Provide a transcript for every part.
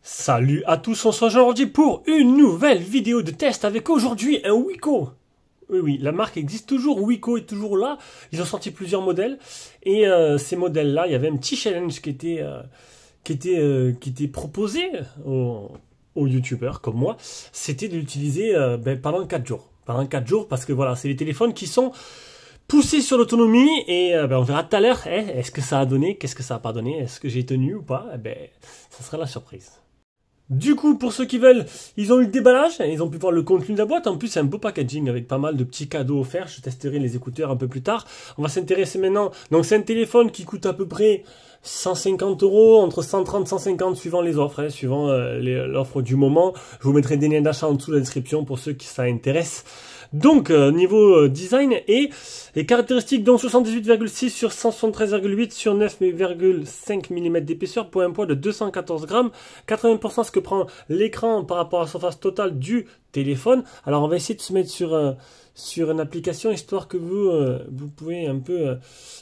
Salut à tous, on se rejoint aujourd'hui pour une nouvelle vidéo de test avec aujourd'hui un Wiko. Oui, la marque existe toujours, Wiko est toujours là. Ils ont sorti plusieurs modèles et ces modèles-là, il y avait un petit challenge qui était proposé aux youtubeurs comme moi. C'était de l'utiliser pendant 4 jours. Pendant 4 jours parce que voilà, c'est les téléphones qui sont poussés sur l'autonomie et on verra tout à l'heure. Est-ce que ça a donné? Qu'est-ce que ça n'a pas donné? Est-ce que j'ai tenu ou pas? Ça sera la surprise. Du coup, pour ceux qui veulent, ils ont eu le déballage, ils ont pu voir le contenu de la boîte. En plus, c'est un beau packaging avec pas mal de petits cadeaux offerts. Je testerai les écouteurs un peu plus tard. On va s'intéresser maintenant. Donc, c'est un téléphone qui coûte à peu près 150 €, entre 130 et 150 suivant les offres, suivant l'offre du moment. Je vous mettrai des liens d'achat en dessous de la description pour ceux qui ça intéresse. Donc, niveau design et caractéristiques, donc 78,6 sur 173,8 sur 9,5 mm d'épaisseur pour un poids de 214 grammes. 80% ce que prend l'écran par rapport à la surface totale du téléphone. Alors, on va essayer de se mettre sur une application histoire que vous pouvez un peu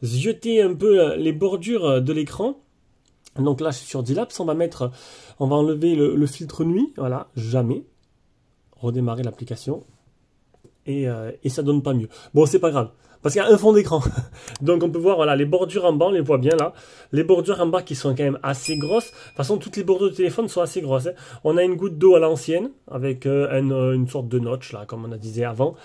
zioter un peu les bordures de l'écran. Donc là, je suis sur D-Labs, on va enlever le filtre nuit, voilà, jamais. Redémarrer l'application. Et ça donne pas mieux. Bon, c'est pas grave, parce qu'il y a un fond d'écran. Donc on peut voir, voilà, les bordures en bas, on les voit bien là. Les bordures en bas qui sont quand même assez grosses. De toute façon, toutes les bordures de téléphone sont assez grosses. On a une goutte d'eau à l'ancienne, avec une sorte de notch, là, comme on a disait avant.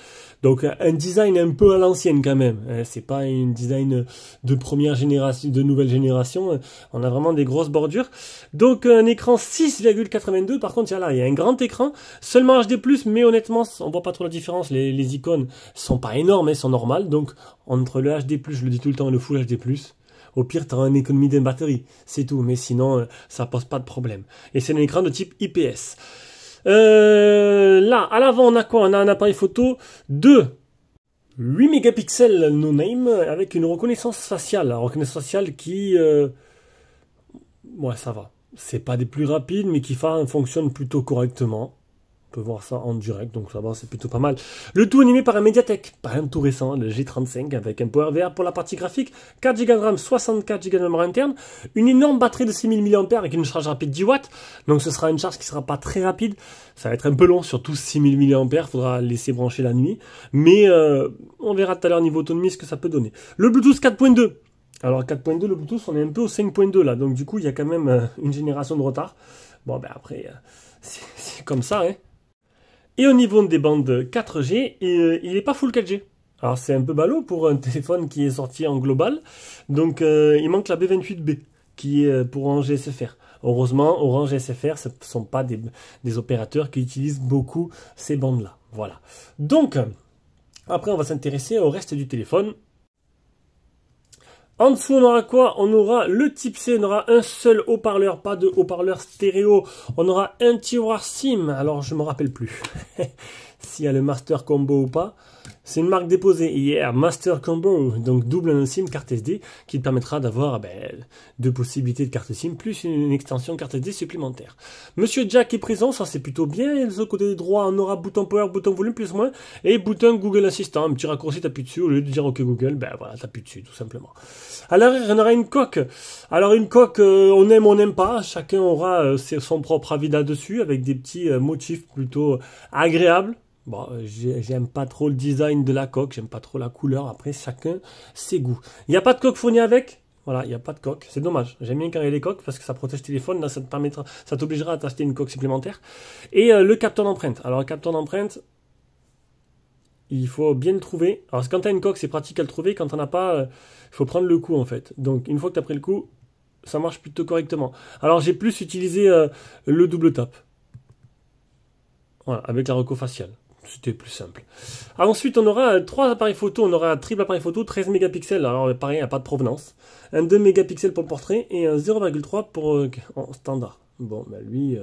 Donc un design un peu à l'ancienne quand même. C'est pas un design de première génération, de nouvelle génération. On a vraiment des grosses bordures. Donc un écran 6,82. Par contre, il y a un grand écran. Seulement HD+, mais honnêtement, on voit pas trop la différence. Les icônes sont pas énormes, elles sont normales. Donc entre le HD+, je le dis tout le temps, et le Full HD+, au pire, tu auras une économie de batterie. C'est tout. Mais sinon, ça pose pas de problème. Et c'est un écran de type IPS. Là, à l'avant, on a quoi? On a un appareil photo de 8 mégapixels no name avec une reconnaissance faciale. La reconnaissance faciale qui... ouais, ça va. C'est pas des plus rapides, mais qui fonctionne plutôt correctement. On peut voir ça en direct, donc ça va, c'est plutôt pas mal. Le tout animé par un Mediatek, pas un tout récent, le G35, avec un PowerVR pour la partie graphique, 4 Go de RAM, 64 Go de mémoire interne, une énorme batterie de 6000 mAh avec une charge rapide 10 watts, donc ce sera une charge qui sera pas très rapide, ça va être un peu long, surtout 6000 mAh, faudra laisser brancher la nuit, mais on verra tout à l'heure niveau autonomie ce que ça peut donner. Le Bluetooth 4.2, alors 4.2, le Bluetooth, on est un peu au 5.2 là, donc du coup il y a quand même une génération de retard. Bon ben après, c'est comme ça, hein. Et au niveau des bandes 4G, il n'est pas full 4G. Alors c'est un peu ballot pour un téléphone qui est sorti en global. Donc il manque la B28B qui est pour Orange SFR. Heureusement, Orange SFR, ce ne sont pas des opérateurs qui utilisent beaucoup ces bandes-là. Voilà. Donc, après on va s'intéresser au reste du téléphone. En dessous, on aura quoi? On aura le type C, on aura un seul haut-parleur, pas de haut-parleur stéréo. On aura un tiroir SIM, alors je ne me rappelle plus s'il y a le Master Combo ou pas. C'est une marque déposée hier, Master Combo, donc double SIM carte SD, qui te permettra d'avoir deux possibilités de carte SIM, plus une extension carte SD supplémentaire. Monsieur Jack est présent, ça c'est plutôt bien, et de l'autre côté droit, on aura bouton power, bouton volume, plus ou moins, et bouton Google Assistant, un petit raccourci, t'appuies dessus, au lieu de dire OK Google, voilà, t'appuies dessus, tout simplement. À l'arrière, on aura une coque. Alors une coque, on aime, on n'aime pas, chacun aura son propre avis là-dessus, avec des petits motifs plutôt agréables. Bon, j'aime pas trop le design de la coque, j'aime pas trop la couleur, après chacun ses goûts. Il n'y a pas de coque fournie avec, voilà, il n'y a pas de coque, c'est dommage. J'aime bien quand il y a les coques parce que ça protège le téléphone, là ça te permettra, ça t'obligera à t'acheter une coque supplémentaire. Et le capteur d'empreinte. Alors le capteur d'empreinte, il faut bien le trouver. Alors quand tu as une coque, c'est pratique à le trouver, quand tu n'en as pas, il faut prendre le coup en fait. Donc une fois que tu as pris le coup, ça marche plutôt correctement. Alors j'ai plus utilisé le double tap. Voilà, avec la reco faciale. C'était plus simple. Alors ensuite, on aura 3 appareils photo. On aura un triple appareil photo, 13 mégapixels. Alors pareil, il n'y a pas de provenance. Un 2 mégapixels pour le portrait et un 0,3 pour en standard. Bon, ben lui,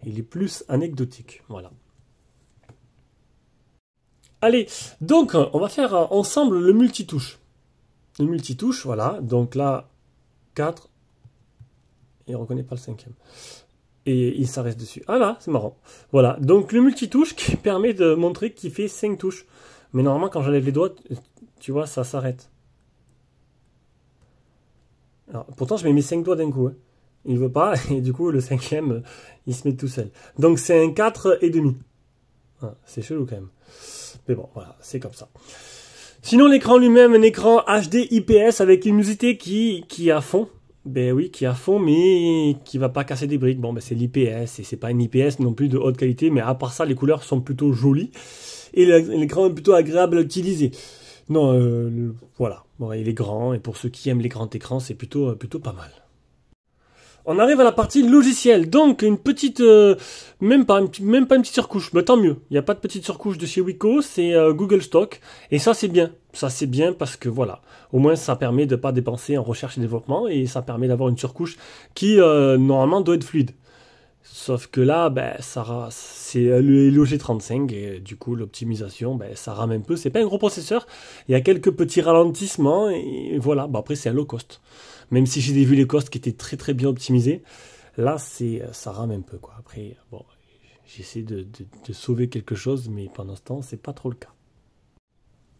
il est plus anecdotique. Voilà. Allez, donc on va faire ensemble le multitouche. Le multitouche, voilà. Donc là, 4. Et on ne reconnaît pas le 5e. Et il s'arrête dessus. Ah là, c'est marrant. Voilà, donc le multitouche qui permet de montrer qu'il fait 5 touches. Mais normalement, quand j'enlève les doigts, tu vois, ça s'arrête. Pourtant, je mets mes 5 doigts d'un coup. Hein. Il veut pas, et du coup, le 5e, il se met tout seul. Donc c'est un 4,5. Ah, c'est chelou quand même. Mais bon, voilà, c'est comme ça. Sinon, l'écran lui-même, un écran HD IPS avec une luminosité qui est à fond. Ben oui, qui est à fond, mais qui va pas casser des briques. Bon, ben c'est l'IPS, et c'est pas une IPS non plus de haute qualité, mais à part ça, les couleurs sont plutôt jolies, et l'écran est plutôt agréable à utiliser. Non, voilà. Bon, il est grand, et pour ceux qui aiment les grands écrans, c'est plutôt pas mal. On arrive à la partie logicielle, donc une petite, même pas une petite surcouche, mais tant mieux. Il n'y a pas de petite surcouche de chez Wiko, c'est Google Stock, et ça c'est bien. Ça c'est bien parce que voilà, au moins ça permet de ne pas dépenser en recherche et développement, et ça permet d'avoir une surcouche qui normalement doit être fluide. Sauf que là, ben, c'est le Helio G35 et du coup l'optimisation, ben, ça rame un peu. C'est pas un gros processeur, il y a quelques petits ralentissements et voilà. Bon, après c'est un low cost. Même si j'ai vu les costs qui étaient très très bien optimisés, là ça rame un peu quoi. Après bon, j'essaie de sauver quelque chose, mais pendant ce temps c'est pas trop le cas.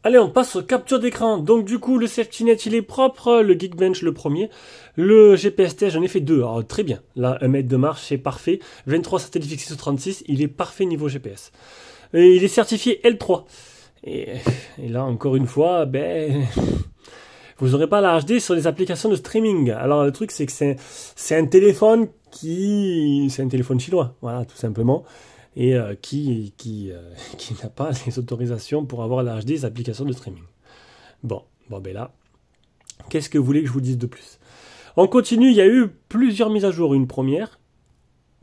Allez, on passe aux captures d'écran. Donc du coup, le safety net, il est propre. Le Geekbench, le premier. Le GPS test, j'en ai fait 2. Alors très bien. Là, 1 mètre de marche, c'est parfait. 23 satellites fixés sur 36, il est parfait niveau GPS. Et il est certifié L3. Et là, encore une fois, ben... vous n'aurez pas la HD sur les applications de streaming. Alors le truc, c'est que c'est un téléphone c'est un téléphone chinois. Voilà, tout simplement. Et qui n'a pas les autorisations pour avoir la HD des applications de streaming. Bon ben là, qu'est-ce que vous voulez que je vous dise de plus? On continue, il y a eu plusieurs mises à jour, une première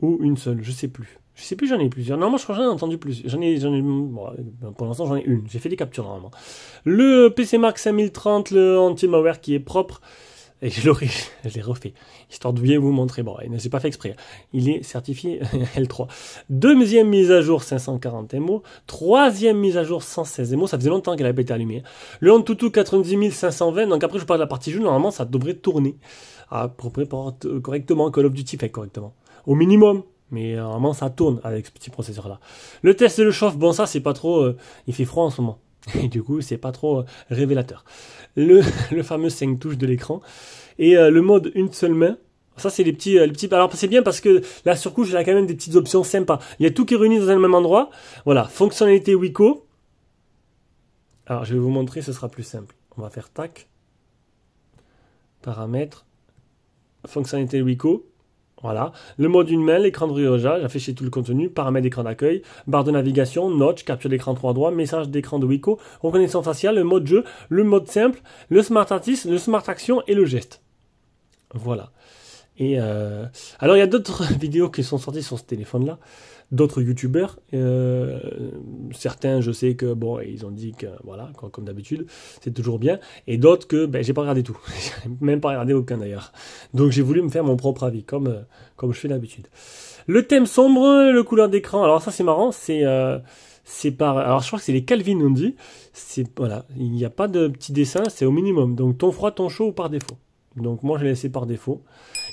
ou une seule, je sais plus. Je sais plus, j'en ai plusieurs. Normalement, je crois que j'en ai entendu plus. Bon, pour l'instant, j'en ai une. J'ai fait des captures normalement. Le PC Mark 5030, le anti-malware qui est propre. Et je l'ai refait, histoire de bien vous montrer. Bon, c'est pas fait exprès. Il est certifié L3. Deuxième mise à jour 540 MO. Troisième mise à jour 116 MO. Ça faisait longtemps qu'elle avait pas été allumée. Le Antutu 90 520. Donc après, je parle de la partie jeu. Normalement, ça devrait tourner à peu près correctement. Call of Duty fait correctement. Au minimum. Mais normalement, ça tourne avec ce petit processeur-là. Le test de chauffe, bon, ça, c'est pas trop... il fait froid en ce moment. Et du coup, c'est pas trop révélateur. Le fameux 5 touches de l'écran. Et le mode une seule main. Ça, c'est les petits... Alors, c'est bien parce que la surcouche, elle a quand même des petites options sympas. Il y a tout qui est réuni dans un même endroit. Voilà, fonctionnalité Wiko. Alors, je vais vous montrer, ce sera plus simple. On va faire tac. Paramètres. Fonctionnalité Wiko. Voilà, le mode une main, l'écran de brillage, afficher tout le contenu, paramètres d'écran d'accueil, barre de navigation, notch, capture d'écran 3 droit, message d'écran de Wiko, reconnaissance faciale, le mode jeu, le mode simple, le smart artist, le smart action et le geste. Voilà. Et alors il y a d'autres vidéos qui sont sorties sur ce téléphone-là, d'autres youtubeurs. Certains, je sais que bon, ils ont dit que voilà, comme d'habitude, c'est toujours bien. Et d'autres que ben, j'ai pas regardé tout, j'ai même pas regardé aucun d'ailleurs. Donc j'ai voulu me faire mon propre avis, comme je fais d'habitude. Le thème sombre, le couleur d'écran. Alors ça c'est marrant, c'est par. Alors je crois que c'est les Calvin on dit. C'est voilà, il n'y a pas de petit dessin, c'est au minimum. Donc ton froid, ton chaud ou par défaut. Donc moi je l'ai laissé par défaut.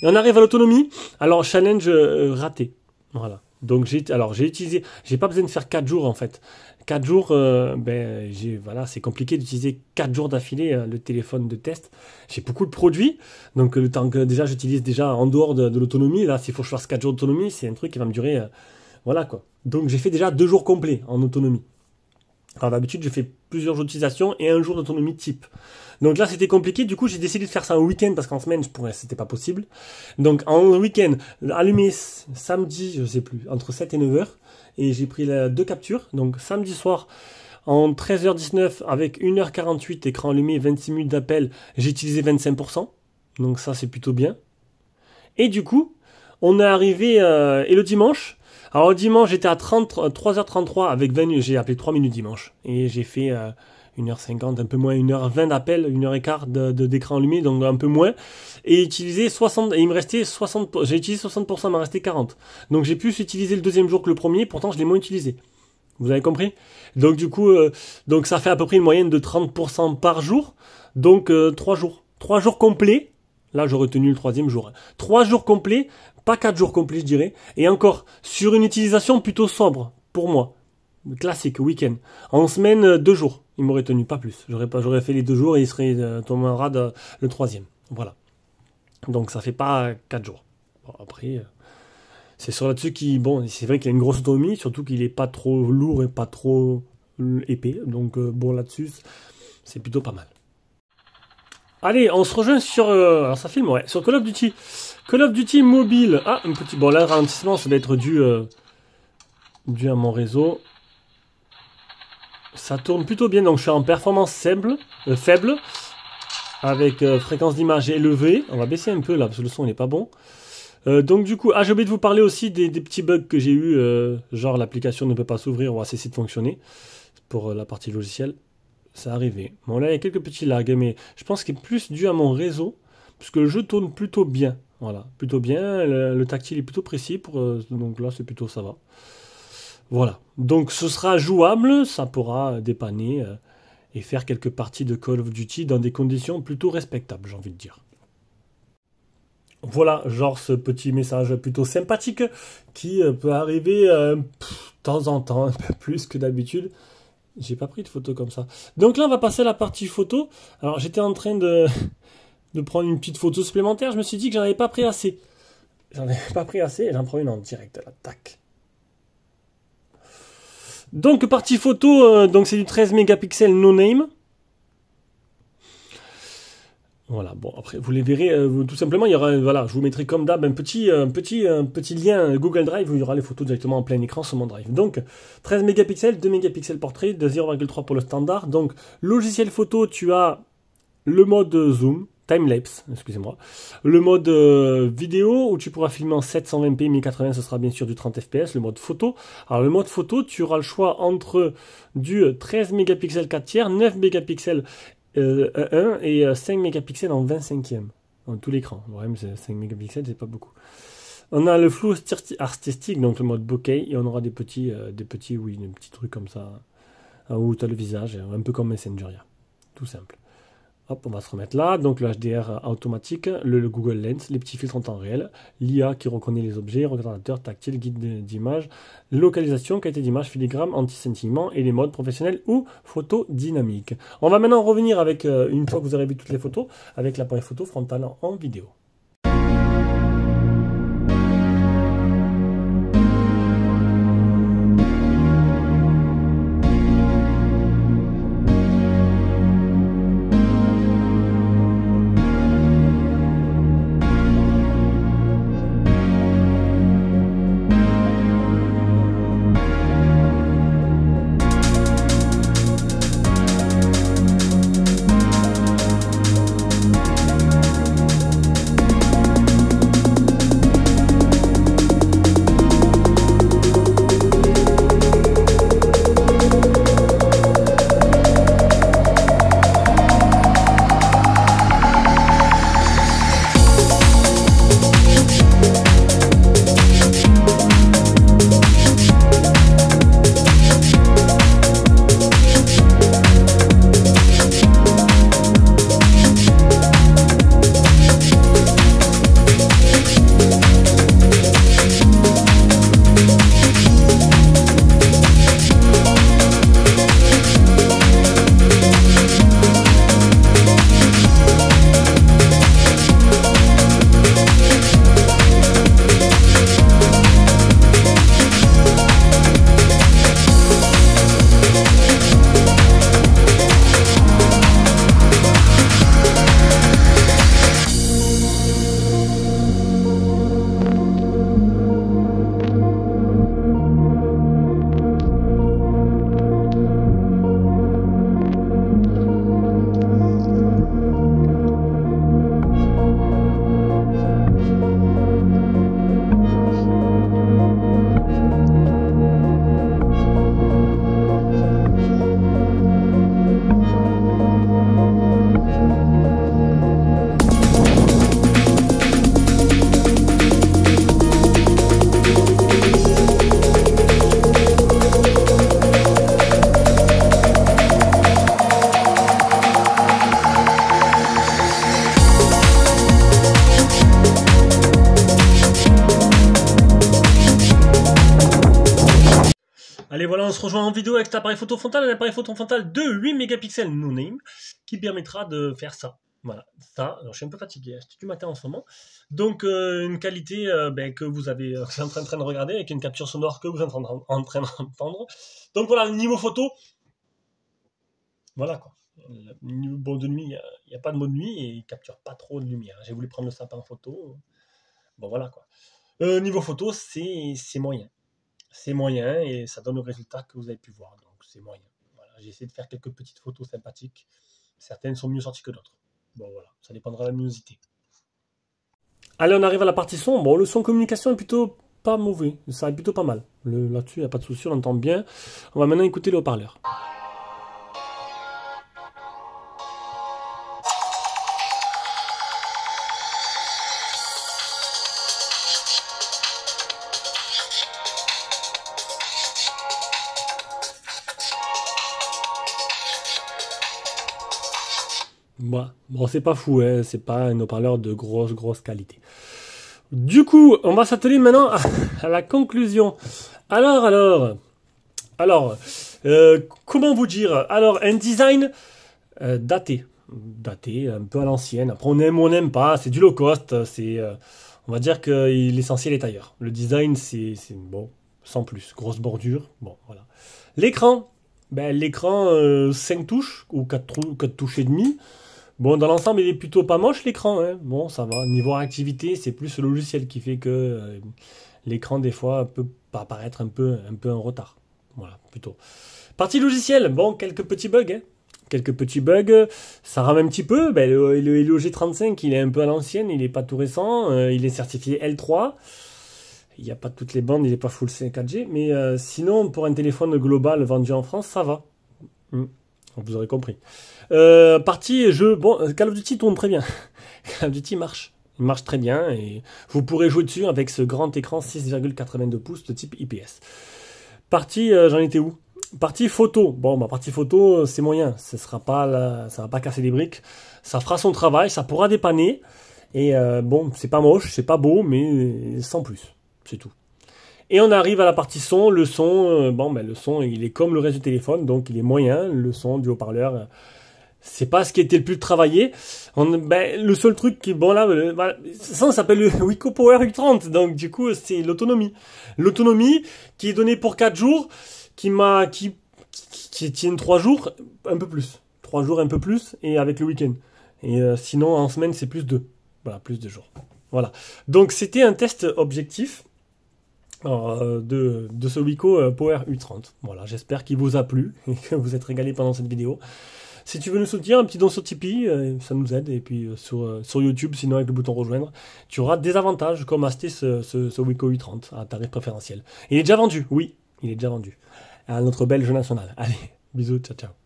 Et on arrive à l'autonomie. Alors challenge raté. Voilà. Donc j'ai utilisé, j'ai pas besoin de faire 4 jours en fait. 4 jours, voilà, c'est compliqué d'utiliser 4 jours d'affilée le téléphone de test. J'ai beaucoup de produits, donc le temps que déjà j'utilise déjà en dehors de l'autonomie, là s'il faut que je fasse 4 jours d'autonomie, c'est un truc qui va me durer, voilà quoi. Donc j'ai fait déjà 2 jours complets en autonomie. Alors d'habitude je fais plusieurs jours d'utilisation et 1 jour d'autonomie type. Donc là c'était compliqué, du coup j'ai décidé de faire ça en week-end parce qu'en semaine c'était pas possible. Donc en week-end, allumé samedi, je sais plus, entre 7 et 9 heures. Et j'ai pris 2 captures. Donc samedi soir en 13h19 avec 1h48 écran allumé, 26 minutes d'appel, j'ai utilisé 25%. Donc ça c'est plutôt bien. Et du coup, on est arrivé et le dimanche. Alors dimanche, j'étais à 3h33 avec 20 minutes. J'ai appelé 3 minutes dimanche. Et j'ai fait 1h50, un peu moins, 1h20 d'appel, 1h15 d'écran allumé, donc un peu moins. Et utiliser 60, et il me restait 60, j'ai utilisé 60%, il m'en restait 40. Donc j'ai plus utilisé le deuxième jour que le premier, pourtant je l'ai moins utilisé. Vous avez compris? Donc du coup, donc ça fait à peu près une moyenne de 30% par jour. Donc 3 jours. 3 jours complets. Là, j'aurais tenu le troisième jour. 3 jours complets, pas 4 jours complets, je dirais. Et encore, sur une utilisation plutôt sobre, pour moi. Classique, week-end. En semaine, 2 jours. Il m'aurait tenu, pas plus. J'aurais fait les 2 jours et il serait tombé en rade le troisième. Voilà. Donc ça fait pas 4 jours. Bon, après, c'est sur là-dessus bon, c'est vrai qu'il a une grosse autonomie, surtout qu'il est pas trop lourd et pas trop épais. Donc bon, là-dessus, c'est plutôt pas mal. Allez, on se rejoint sur... alors ça filme, ouais. Sur Call of Duty. Call of Duty mobile. Ah, un petit... Bon, là, le ralentissement, ça va être dû à mon réseau. Ça tourne plutôt bien, donc je suis en performance faible. Avec fréquence d'image élevée. On va baisser un peu, là, parce que le son n'est pas bon. Donc du coup, j'ai oublié de vous parler aussi des petits bugs que j'ai eu. Genre, l'application ne peut pas s'ouvrir, on va cesser de fonctionner. Pour la partie logicielle. C'est arrivé. Bon, là, il y a quelques petits lags, mais je pense qu'il est plus dû à mon réseau, puisque le jeu tourne plutôt bien. Voilà, plutôt bien. Le tactile est plutôt précis, donc là, c'est plutôt ça va. Voilà. Donc, ce sera jouable, ça pourra dépanner et faire quelques parties de Call of Duty dans des conditions plutôt respectables, j'ai envie de dire. Voilà, genre ce petit message plutôt sympathique qui peut arriver de temps en temps, un peu plus que d'habitude. J'ai pas pris de photo comme ça. Donc là, on va passer à la partie photo. Alors, j'étais en train de prendre une petite photo supplémentaire. Je me suis dit que j'en avais pas pris assez. J'en avais pas pris assez et j'en prends une en direct. Là, tac. Donc, partie photo, donc c'est du 13 mégapixels no name. Voilà, bon, après, vous les verrez, tout simplement, il y aura, voilà, je vous mettrai comme d'hab un petit lien Google Drive où il y aura les photos directement en plein écran sur mon Drive. Donc, 13 mégapixels, 2 mégapixels portrait, de 0,3 pour le standard. Donc, logiciel photo, tu as le mode zoom, timelapse, excusez-moi. Le mode vidéo, où tu pourras filmer en 720p, 1080, ce sera bien sûr du 30 fps, le mode photo. Alors, le mode photo, tu auras le choix entre du 13 mégapixels 4 tiers, 9 mégapixels 1 et 5 mégapixels en 25e dans tout l'écran. Le problème, c'est 5 mégapixels, c'est pas beaucoup. On a le flou artistique, donc le mode bokeh, et on aura des petits trucs comme ça, où tu as le visage, un peu comme Messenger, tout simple. Hop, on va se remettre là. Donc le HDR automatique, le Google Lens, les petits filtres en temps réel, l'IA qui reconnaît les objets, regardateur tactile, guide d'image, localisation, qualité d'image, filigrane, anti-scintillement et les modes professionnels ou photo dynamique. On va maintenant revenir avec, une fois que vous aurez vu toutes les photos, avec l'appareil photo frontal en vidéo. Allez, voilà, on se rejoint en vidéo avec cet appareil photo frontal, un appareil photo frontal de 8 mégapixels no name, qui permettra de faire ça. Voilà, ça, alors je suis un peu fatigué, c'est du matin en ce moment. Donc, une qualité que vous avez en train de regarder, avec une capture sonore que vous êtes en train d'entendre. Donc voilà, niveau photo, voilà quoi. Bon, de nuit, il n'y a pas de mode nuit et il capture pas trop de lumière. J'ai voulu prendre le sapin en photo. Bon, voilà quoi. Niveau photo, c'est moyen. C'est moyen et ça donne le résultat que vous avez pu voir. Donc, c'est moyen. Voilà, j'ai essayé de faire quelques petites photos sympathiques. Certaines sont mieux sorties que d'autres. Bon, voilà, ça dépendra de la luminosité. Allez, on arrive à la partie son. Bon, le son communication est plutôt pas mauvais. Ça est plutôt pas mal. Là-dessus, il n'y a pas de souci, on entend bien. On va maintenant écouter le haut-parleur. Bon, c'est pas fou, hein, c'est pas un haut-parleur de grosse qualité. Du coup, on va s'atteler maintenant à la conclusion. Alors, comment vous dire? Alors, un design daté, un peu à l'ancienne. Après, on aime ou on n'aime pas, c'est du low cost, on va dire que l'essentiel est ailleurs. Le design, c'est bon, sans plus. Grosse bordure, bon, voilà. L'écran, l'écran 5 touches, ou 4 touches et demi. Bon, dans l'ensemble, il est plutôt pas moche l'écran, hein. Bon, ça va. Niveau réactivité, c'est plus le logiciel qui fait que l'écran, des fois, peut apparaître un peu en retard. Voilà, plutôt. Partie logicielle, bon, quelques petits bugs, hein. Quelques petits bugs, ça rame un petit peu. Le Helio G35, il est un peu à l'ancienne, il n'est pas tout récent, il est certifié L3. Il n'y a pas toutes les bandes, il n'est pas full 4G, mais sinon, pour un téléphone global vendu en France, ça va. Vous aurez compris. Partie jeu, bon, Call of Duty tourne très bien. Call of Duty marche. Il marche très bien et vous pourrez jouer dessus avec ce grand écran 6,82 pouces de type IPS. Partie, j'en étais où? Partie photo. Bon, partie photo, c'est moyen. Ça va pas casser des briques. Ça fera son travail, ça pourra dépanner. Et bon, c'est pas moche, c'est pas beau, mais sans plus. C'est tout. Et on arrive à la partie son. Le son, le son, il est comme le reste du téléphone, donc il est moyen. Le son du haut-parleur, c'est pas ce qui était le plus travaillé. Le seul truc qui, bon là, ça s'appelle le Wiko Power U30, donc du coup, c'est l'autonomie. L'autonomie qui est donnée pour 4 jours, qui tiennent 3 jours, un peu plus. 3 jours, un peu plus, et avec le week-end. Et sinon, en semaine, c'est plus 2. Voilà, plus de jours. Voilà. Donc, c'était un test objectif. De ce Wiko Power U30. Voilà, j'espère qu'il vous a plu et que vous êtes régalé pendant cette vidéo. Si tu veux nous soutenir, un petit don sur Tipeee, ça nous aide. Et puis sur YouTube, sinon avec le bouton rejoindre, tu auras des avantages comme acheter ce Wiko U30 à tarif préférentiel. Il est déjà vendu, oui, il est déjà vendu. À notre belge national. Allez, bisous, ciao ciao.